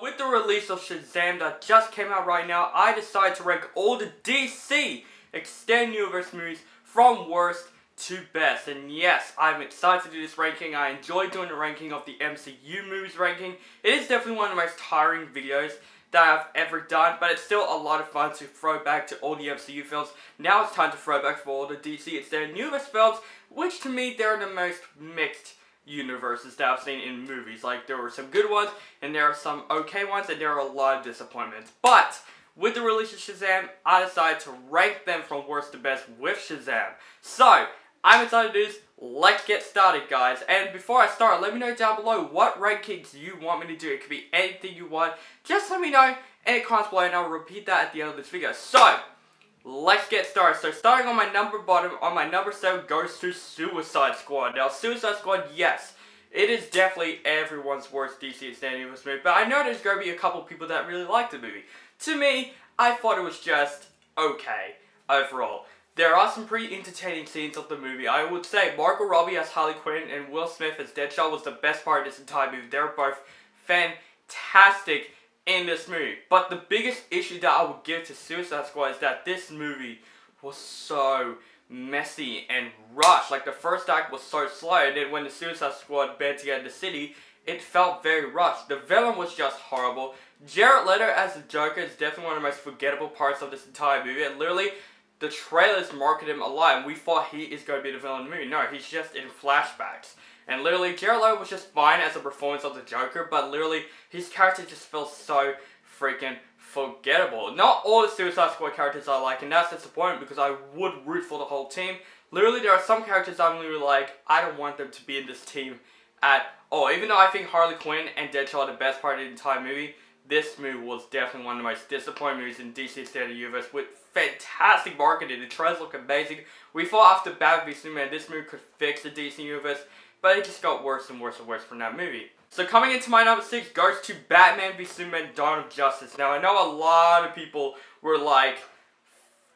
So with the release of Shazam that just came out right now, I decided to rank all the DC Extended Universe movies from worst to best. And yes, I'm excited to do this ranking. I enjoy doing the ranking of the MCU movies ranking. It is definitely one of the most tiring videos that I've ever done, but it's still a lot of fun to throw back to all the MCU films. Now it's time to throw back for all the DC Extended Universe films, which to me, they're the most mixed universes that I've seen in movies. Like, there were some good ones, and there are some okay ones, and there are a lot of disappointments. But with the release of Shazam, I decided to rank them from worst to best with Shazam. So, I'm excited to do this. Let's get started, guys. And before I start, let me know down below what rankings you want me to do. It could be anything you want. Just let me know in the comments below, and I'll repeat that at the end of this video. So, let's get started. So, starting on my number 7 goes to Suicide Squad. Now, Suicide Squad, yes, it is definitely everyone's worst DC Extended Universe movie, but I know there's going to be a couple people that really like the movie. To me, I thought it was just okay overall. There are some pretty entertaining scenes of the movie. I would say Margot Robbie as Harley Quinn and Will Smith as Deadshot was the best part of this entire movie. They're both fantastic in this movie. But the biggest issue that I would give to Suicide Squad is that this movie was so messy and rushed. Like, the first act was so slow, and then when the Suicide Squad band together in the city, it felt very rushed. The villain was just horrible. Jared Leto as the Joker is definitely one of the most forgettable parts of this entire movie, and literally, the trailers market him a lot, and we thought he is going to be the villain in the movie. No, he's just in flashbacks. And literally, Jared Leto was just fine as a performance of the Joker, but literally, his character just feels so freaking forgettable. Not all the Suicide Squad characters I like, and that's disappointing because I would root for the whole team. Literally, there are some characters I'm literally like, I don't want them to be in this team at all. Even though I think Harley Quinn and Deadshot are the best part of the entire movie, this movie was definitely one of the most disappointing movies in DC Extended Universe with fantastic marketing. The trailers look amazing. We thought after Batman v Superman this movie could fix the DC Universe, but it just got worse and worse and worse from that movie. So coming into my number 6 goes to Batman v Superman Dawn of Justice. Now I know a lot of people were like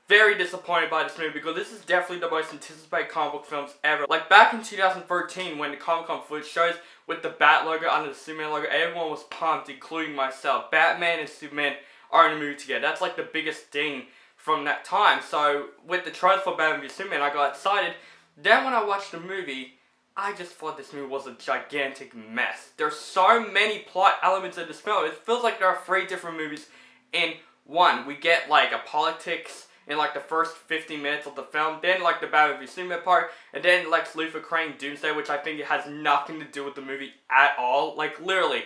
very disappointed by this movie because this is definitely the most anticipated comic book films ever. Like back in 2013 when the Comic-Con footage shows with the Bat logo under the Superman logo, everyone was pumped, including myself. Batman and Superman are in a movie together. That's like the biggest thing from that time. So with the trailer for Batman v Superman, I got excited. Then when I watched the movie, I just thought this movie was a gigantic mess. There's so many plot elements in this film. It feels like there are 3 different movies in one. We get like a politics in like the first 15 minutes of the film, then like the Batman v Superman part, and then Lex Luthor creating Doomsday, which I think it has nothing to do with the movie at all. Like literally,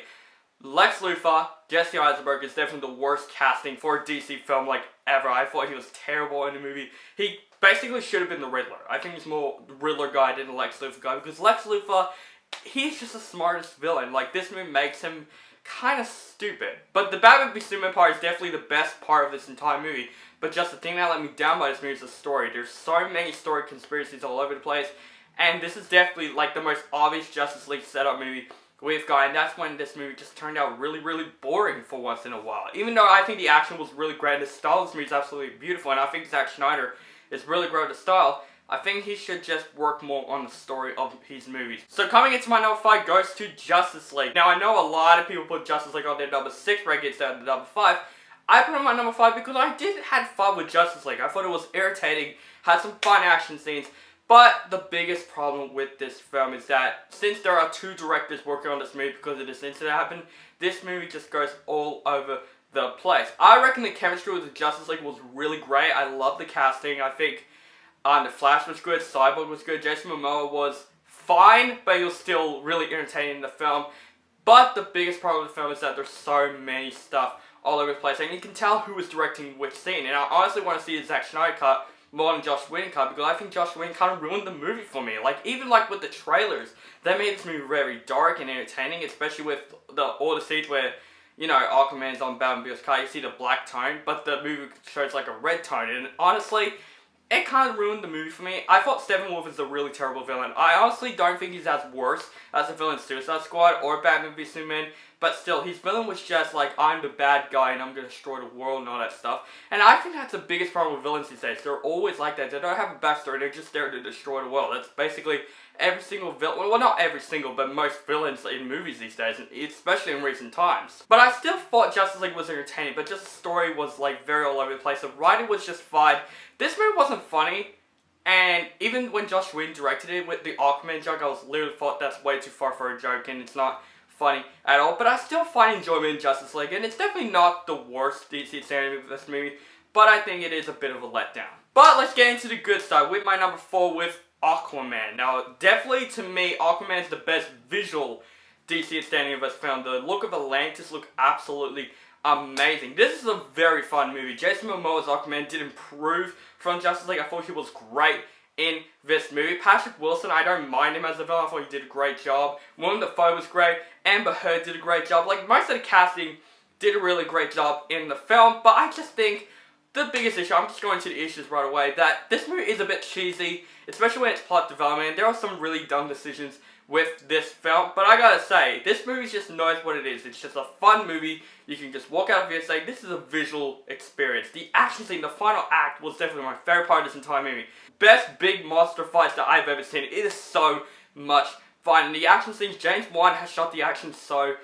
Lex Luthor, Jesse Eisenberg is definitely the worst casting for a DC film like ever. I thought he was terrible in the movie. He basically should have been the Riddler. I think he's more Riddler guy than the Lex Luthor guy, because Lex Luthor, he's just the smartest villain. Like, this movie makes him kind of stupid. But the Batman v Superman part is definitely the best part of this entire movie. But just the thing that let me down by this movie is the story. There's so many story conspiracies all over the place. And this is definitely like the most obvious Justice League setup movie we've got. And that's when this movie just turned out really, really boring for once in a while. Even though I think the action was really great. The style of this movie is absolutely beautiful. And I think Zack Snyder is really great at the style. I think he should just work more on the story of his movies. So coming into my number 5 goes to Justice League. Now I know a lot of people put Justice League on their number 6 ranking instead of the number 5. I put it on my number 5 because I did have fun with Justice League. I thought it was irritating, had some fun action scenes. But the biggest problem with this film is that since there are 2 directors working on this movie because of this incident happened, this movie just goes all over the place. I reckon the chemistry with the Justice League was really great. I love the casting. I think the Flash was good, Cyborg was good, Jason Momoa was fine, but he was still really entertaining in the film. But the biggest problem with the film is that there's so many stuff all over the place, and you can tell who was directing which scene. And I honestly want to see the Zack Snyder cut more than Joss Whedon cut, because I think Joss Whedon kind of ruined the movie for me. Like, even like with the trailers, they made this movie very dark and entertaining, especially with all the scenes where, you know, Aquaman's on Batmobile's car, you see the black tone, but the movie shows like a red tone, and honestly, it kind of ruined the movie for me. I thought Steppenwolf is a really terrible villain. I honestly don't think he's as worse as the villain in Suicide Squad or Batman v Superman, but still, his villain was just like, I'm the bad guy and I'm gonna destroy the world and all that stuff. And I think that's the biggest problem with villains these days. They're always like that. They don't have a backstory, they're just there to destroy the world. That's basically every single villain, well, not every single, but most villains in movies these days, and especially in recent times. But I still thought Justice League was entertaining, but just the story was like very all over the place. The writing was just fine. This movie wasn't funny. And even when Josh Whedon directed it with the Aquaman joke, I was literally thought that's way too far for a joke and it's not funny at all. But I still find enjoyment in Justice League, and it's definitely not the worst DC standard of this movie, but I think it is a bit of a letdown. But let's get into the good stuff with my number 4 with Aquaman. Now, definitely to me, Aquaman is the best visual DC standing of us film. The look of Atlantis look absolutely amazing. This is a very fun movie. Jason Momoa's Aquaman did improve from Justice League. I thought he was great in this movie. Patrick Wilson, I don't mind him as a villain. I thought he did a great job. Willem Dafoe was great. Amber Heard did a great job. Like, most of the casting did a really great job in the film, but I just think the biggest issue, I'm just going to the issues right away, that this movie is a bit cheesy, especially when it's plot development. There are some really dumb decisions with this film, but I gotta say, this movie just knows what it is. It's just a fun movie. You can just walk out of here and say, this is a visual experience. The action scene, the final act, was definitely my favorite part of this entire movie. Best big monster fights that I've ever seen. It is so much fun. And the action scenes, James Wan has shot the action so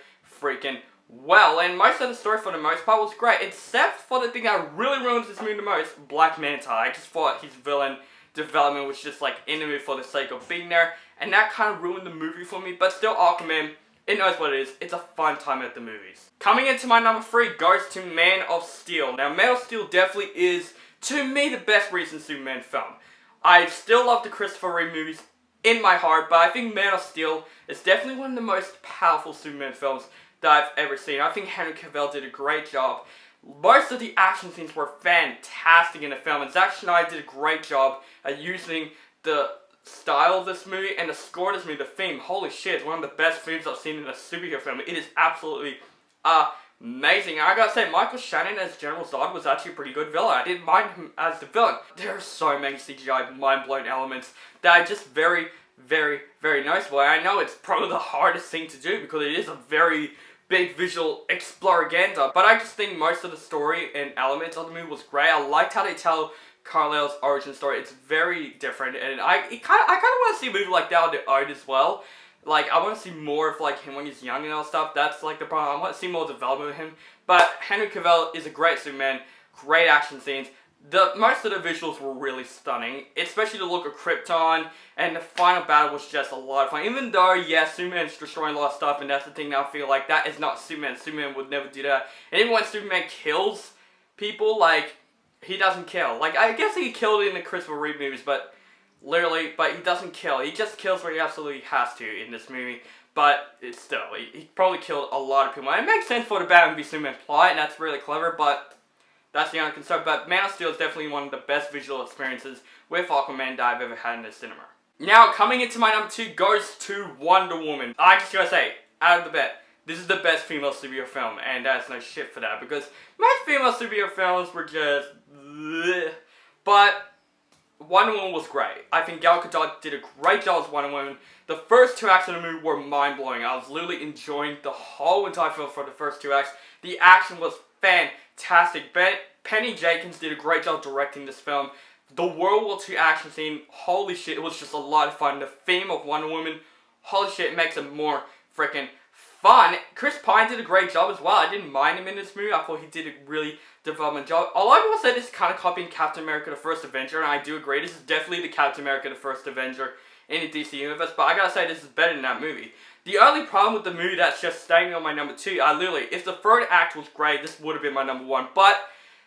freaking well, and most of the story for the most part was great, except for the thing that really ruins this movie the most, Black Manta. I just thought his villain development was just like in the movie for the sake of being there, and that kind of ruined the movie for me. But still, Aquaman, it knows what it is. It's a fun time at the movies. Coming into my number 3 goes to Man of Steel. Now, Man of Steel definitely is, to me, the best recent Superman film. I still love the Christopher Reeve movies in my heart, but I think Man of Steel is definitely one of the most powerful Superman films that I've ever seen. I think Henry Cavill did a great job. Most of the action scenes were fantastic in the film, and Zack Snyder did a great job at using the style of this movie and the score of this movie, the theme. Holy shit, it's one of the best themes I've seen in a superhero film. It is absolutely amazing. And I gotta say, Michael Shannon as General Zod was actually a pretty good villain. I didn't mind him as the villain. There are so many CGI mind-blowing elements that are just very, very, very noticeable. And I know it's probably the hardest thing to do because it is a very big visual exploraganda, but I just think most of the story and elements of the movie was great. I liked how they tell Kal-El's origin story. It's very different, and I kind of want to see a movie like that on their own as well. Like, I want to see more of like him when he's young and all stuff. That's like the problem. I want to see more development of him. But Henry Cavill is a great Superman. Great action scenes. Most of the visuals were really stunning, especially the look of Krypton, and the final battle was just a lot of fun. Even though, yes, Superman's destroying a lot of stuff, and that's the thing that I feel like that is not Superman. Superman would never do that. And even when Superman kills people, like, he doesn't kill. Like, I guess he killed in the Christopher Reeve movies, but he doesn't kill. He just kills where he absolutely has to in this movie. But it's still, he probably killed a lot of people. And it makes sense for the Batman v Superman plot, and that's really clever, but that's the only concern. But Man of Steel is definitely one of the best visual experiences with Aquaman that I've ever had in the cinema. Now, coming into my number 2 goes to Wonder Woman. I just gotta say, out of the bet, this is the best female superhero film, and that's no shit for that, because most female superhero films were just bleh. But Wonder Woman was great. I think Gal Gadot did a great job as Wonder Woman. The first 2 acts of the movie were mind-blowing. I was literally enjoying the whole entire film for the first 2 acts. The action was fantastic. Penny Jenkins did a great job directing this film. The World War II action scene, holy shit, it was just a lot of fun. The theme of Wonder Woman, holy shit, it makes it more freaking fun. Chris Pine did a great job as well. I didn't mind him in this movie. I thought he did a really development job. A lot of people said this is kind of copying Captain America the First Avenger, and I do agree. This is definitely the Captain America the First Avenger in the DC Universe, but I gotta say this is better than that movie. The only problem with the movie that's just staying on my number 2, if the third act was great, this would have been my number 1, but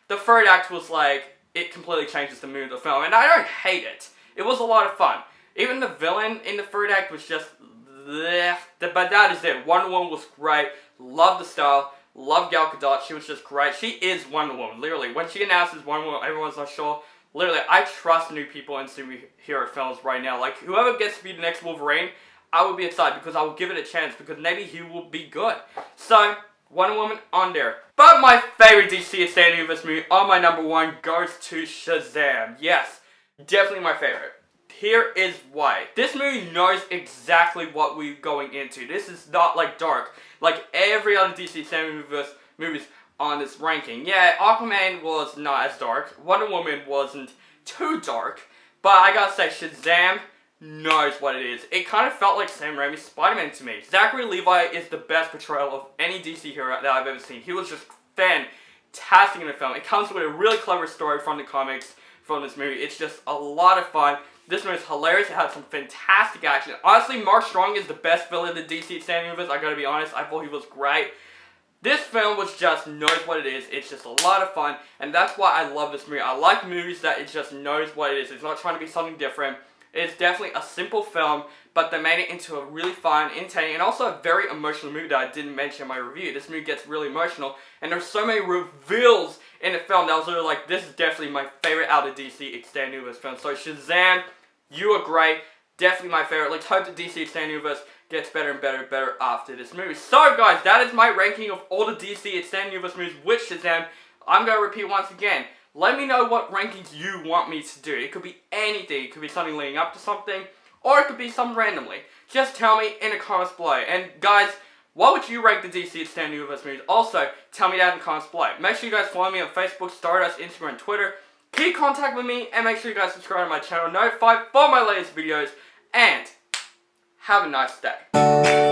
the third act was like, it completely changes the mood of the film, and I don't hate it. It was a lot of fun. Even the villain in the third act was just bleh, but that is it. Wonder Woman was great, loved the style, loved Gal Gadot, she was just great. She is Wonder Woman, literally. When she announces Wonder Woman, everyone's not sure. Literally, I trust new people in superhero films right now. Like, whoever gets to be the next Wolverine, I would be excited because I will give it a chance because maybe he will be good. So, Wonder Woman on there. But my favorite DC standing of this movie on my number 1 goes to Shazam. Yes, definitely my favorite. here is why. This movie knows exactly what we're going into. This is not like dark, like every other DC Universe movies on this ranking. Yeah, Aquaman was not as dark, Wonder Woman wasn't too dark, but I gotta say, Shazam knows what it is. It kind of felt like Sam Raimi's Spider-Man to me. Zachary Levi is the best portrayal of any DC hero that I've ever seen. He was just fantastic in the film. It comes with a really clever story from the comics, from this movie. It's just a lot of fun. This movie is hilarious. It had some fantastic action. Honestly, Mark Strong is the best villain in the DC Extended Universe. I gotta be honest. I thought he was great. This film was just knows what it is. It's just a lot of fun, and that's why I love this movie. I like movies that it just knows what it is. It's not trying to be something different. It's definitely a simple film, but they made it into a really fun, entertaining, and also a very emotional movie that I didn't mention in my review. This movie gets really emotional, and there's so many reveals in the film that I was literally like, this is definitely my favorite out of DC Extended Universe film. So Shazam, you are great. Definitely my favorite. Let's hope the DC Extended Universe gets better and better and better after this movie. So guys, that is my ranking of all the DC Extended Universe movies with Shazam. I'm going to repeat once again. Let me know what rankings you want me to do. It could be anything. It could be something leading up to something, or it could be something randomly. Just tell me in the comments below. And guys, what would you rank the DC Extended Universe movies? Also, tell me that in the comments below. Make sure you guys follow me on Facebook, Stardust, Instagram, Twitter. Keep contact with me, and make sure you guys subscribe to my channel, notified for my latest videos, and have a nice day.